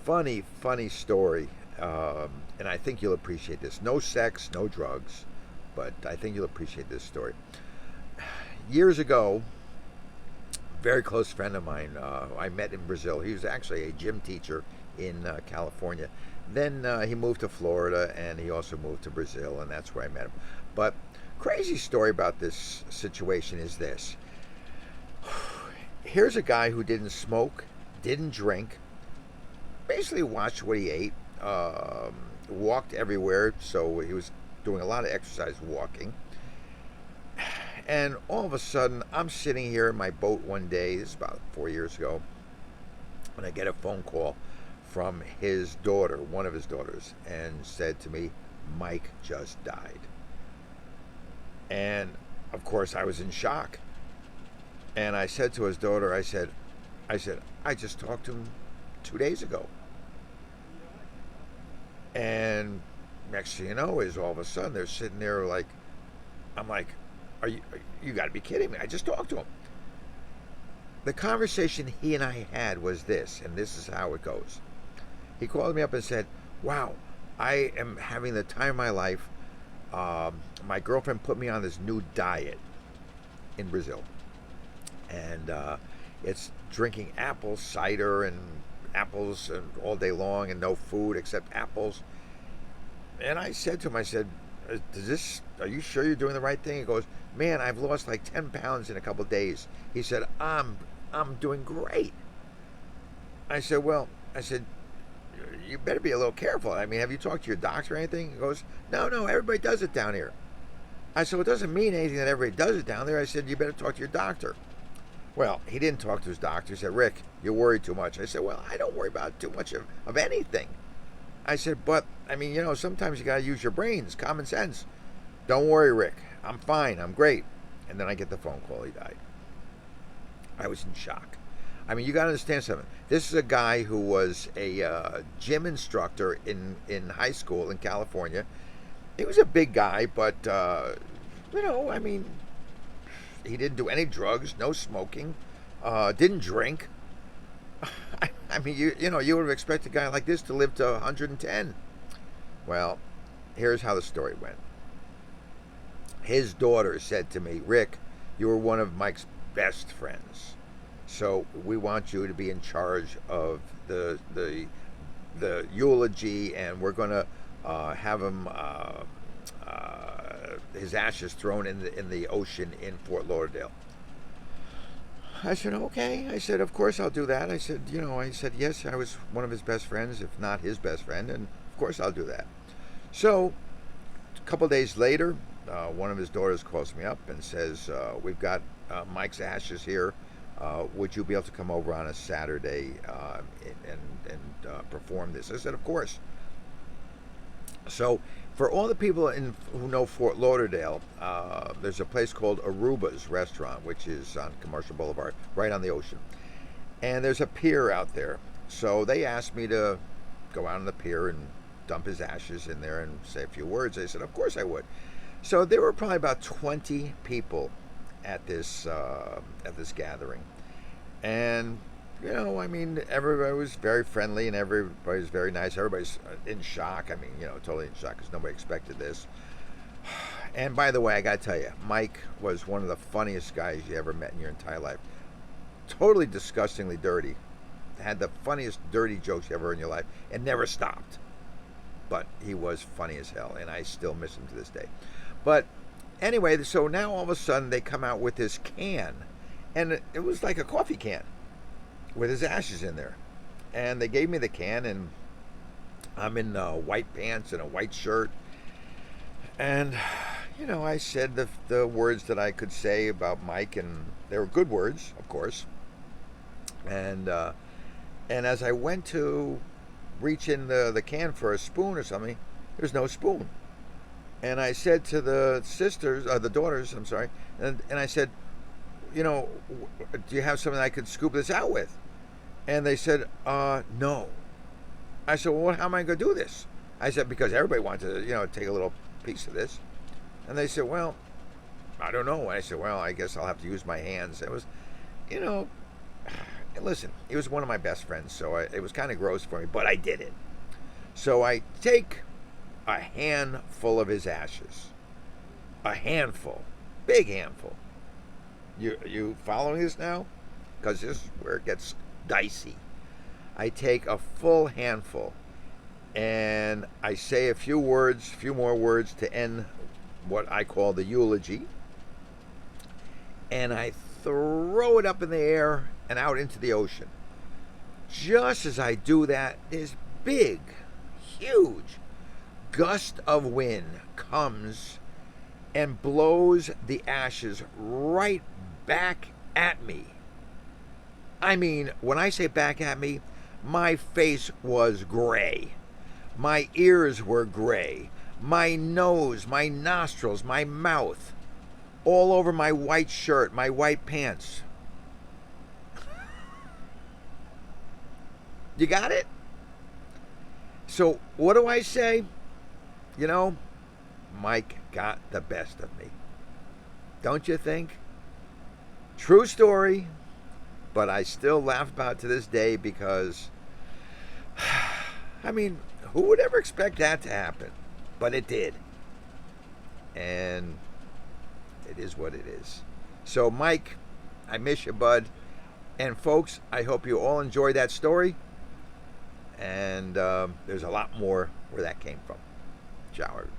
funny story, and I think you'll appreciate this. No sex, no drugs, but I think you'll appreciate this story. Years ago, very close friend of mine, I met in Brazil. He was actually a gym teacher in California. Then he moved to Florida, and he also moved to Brazil, and that's where I met him. But crazy story about this situation is this. Here's a guy who didn't smoke, didn't drink, basically watched what he ate, walked everywhere, so he was doing a lot of exercise walking. And all of a sudden, I'm sitting here in my boat one day, this is about 4 years ago, and I get a phone call from his daughter, one of his daughters, and said to me, Mike just died. And of course, I was in shock. And I said to his daughter, I just talked to him 2 days ago. And next thing you know is all of a sudden they're sitting there like, I'm like, you got to be kidding me. I just talked to him. The conversation he and I had was this, and this is how it goes. He called me up and said, wow, I am having the time of my life. My girlfriend put me on this new diet in Brazil. And it's drinking apple cider and apples and all day long and no food except apples. And I said to him, I said, are you sure you're doing the right thing? He goes, man, I've lost like 10 pounds in a couple of days. He said, I'm doing great. I said, you better be a little careful. I mean, have you talked to your doctor or anything? He goes, no, everybody does it down here. I said, well, it doesn't mean anything that everybody does it down there. I said, you better talk to your doctor. Well, he didn't talk to his doctor. He said, Rick, you worry too much. I said, well, I don't worry about too much of anything. I said, but, I mean, sometimes you got to use your brains, common sense. Don't worry, Rick. I'm fine. I'm great. And then I get the phone call. He died. I was in shock. I mean, you got to understand something. This is a guy who was a gym instructor in high school in California. He was a big guy, but, I mean, he didn't do any drugs, no smoking, didn't drink. I mean, you would have expected a guy like this to live to 110. Well, here's how the story went. His daughter said to me, Rick, you were one of Mike's best friends. So we want you to be in charge of the eulogy, and we're going to have him his ashes thrown in the ocean in Fort Lauderdale. I said, okay. I said, of course I'll do that. I said, yes, I was one of his best friends, if not his best friend, and of course I'll do that. So a couple of days later, one of his daughters calls me up and says, we've got Mike's ashes here. Would you be able to come over on a Saturday and perform this? I said, of course. So for all the people who know Fort Lauderdale, there's a place called Aruba's Restaurant, which is on Commercial Boulevard, right on the ocean. And there's a pier out there. So they asked me to go out on the pier and dump his ashes in there and say a few words. I said, of course I would. So there were probably about 20 people at this gathering. And, I mean, everybody was very friendly and everybody was very nice. Everybody's in shock. I mean, totally in shock because nobody expected this. And by the way, I got to tell you, Mike was one of the funniest guys you ever met in your entire life. Totally disgustingly dirty. Had the funniest dirty jokes you ever heard in your life and never stopped. But he was funny as hell, and I still miss him to this day. But anyway, so now all of a sudden they come out with this can, and it was like a coffee can with his ashes in there. And they gave me the can, and I'm in white pants and a white shirt. And, I said the words that I could say about Mike, and they were good words, of course. And as I went to reach in the can for a spoon or something, there's no spoon. And I said to the daughters, I'm sorry, and I said, do you have something I could scoop this out with? And they said, no. I said, well, how am I going to do this? I said, because everybody wants to, take a little piece of this. And they said, well, I don't know. And I said, well, I guess I'll have to use my hands. It was, listen, he was one of my best friends, so it was kind of gross for me, but I did it. So I take a handful of his ashes. A handful. Big handful. You following this now? Because this is where it gets dicey. I take a full handful and I say a few more words to end what I call the eulogy. And I throw it up in the air and out into the ocean. Just as I do that, this big, huge gust of wind comes and blows the ashes right back at me. I mean, when I say back at me, my face was gray. My ears were gray. My nose, my nostrils, my mouth, all over my white shirt, my white pants. You got it? So, what do I say? You know, Mike got the best of me. Don't you think? True story, but I still laugh about it to this day because, I mean, who would ever expect that to happen? But it did. And it is what it is. So, Mike, I miss you, bud. And, folks, I hope you all enjoyed that story. And there's a lot more where that came from. Ciao, everybody.